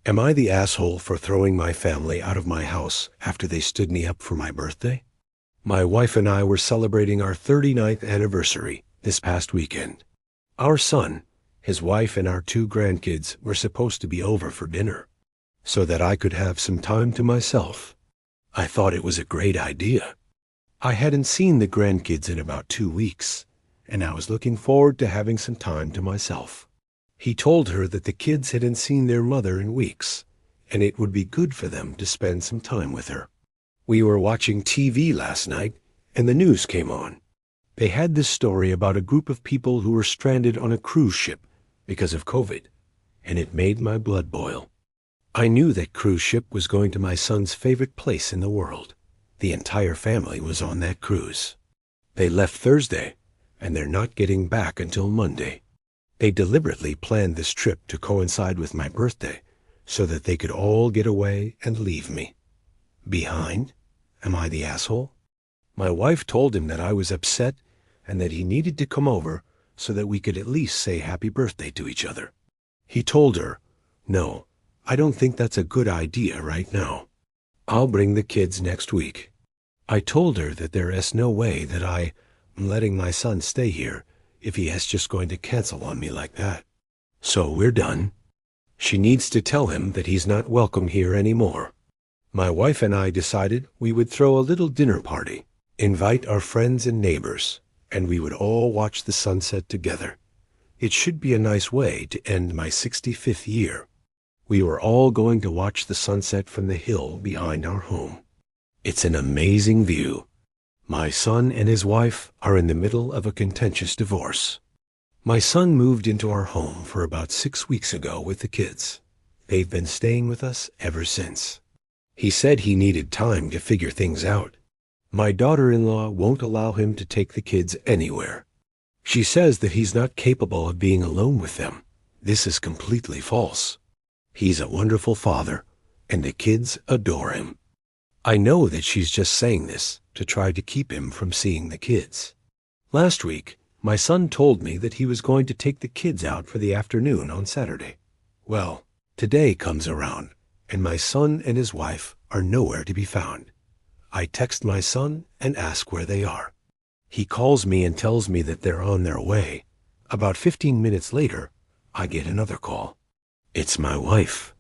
Am I the asshole for throwing my family out of my house after they stood me up for my birthday? My wife and I were celebrating our 39th anniversary this past weekend. Our son, his wife, and our 2 grandkids were supposed to be over for dinner, so that I could have some time to myself. I thought it was a great idea. I hadn't seen the grandkids in about 2 weeks, and I was looking forward to having some time to myself. He told her that the kids hadn't seen their mother in weeks, and it would be good for them to spend some time with her. We were watching TV last night, and the news came on. They had this story about a group of people who were stranded on a cruise ship because of COVID, and it made my blood boil. I knew that cruise ship was going to my son's favorite place in the world. The entire family was on that cruise. They left Thursday, and they're not getting back until Monday. They deliberately planned this trip to coincide with my birthday so that they could all get away and leave me behind. Am I the asshole? My wife told him that I was upset and that he needed to come over so that we could at least say happy birthday to each other. He told her, "No, I don't think that's a good idea right now. I'll bring the kids next week." I told her that there is no way that I am letting my son stay here if he is just going to cancel on me like that. So we're done. She needs to tell him that he's not welcome here anymore. My wife and I decided we would throw a little dinner party, invite our friends and neighbors, and we would all watch the sunset together. It should be a nice way to end my 65th year. We were all going to watch the sunset from the hill behind our home. It's an amazing view. My son and his wife are in the middle of a contentious divorce. My son moved into our home for about 6 weeks ago with the kids. They've been staying with us ever since. He said he needed time to figure things out. My daughter-in-law won't allow him to take the kids anywhere. She says that he's not capable of being alone with them. This is completely false. He's a wonderful father, and the kids adore him. I know that she's just saying this to try to keep him from seeing the kids. Last week, my son told me that he was going to take the kids out for the afternoon on Saturday. Well, today comes around, and my son and his wife are nowhere to be found. I text my son and ask where they are. He calls me and tells me that they're on their way. About 15 minutes later, I get another call. It's my wife.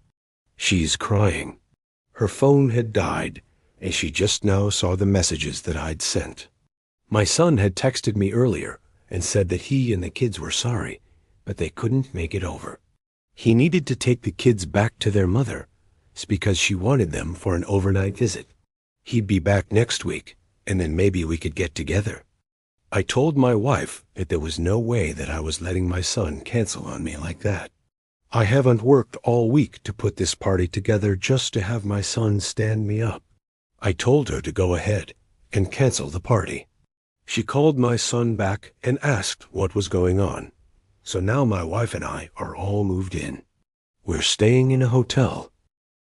She's crying. Her phone had died, and she just now saw the messages that I'd sent. My son had texted me earlier and said that he and the kids were sorry, but they couldn't make it over. He needed to take the kids back to their mother because she wanted them for an overnight visit. He'd be back next week, and then maybe we could get together. I told my wife that there was no way that I was letting my son cancel on me like that. I haven't worked all week to put this party together just to have my son stand me up. I told her to go ahead and cancel the party. She called my son back and asked what was going on. So now my wife and I are all moved in. We're staying in a hotel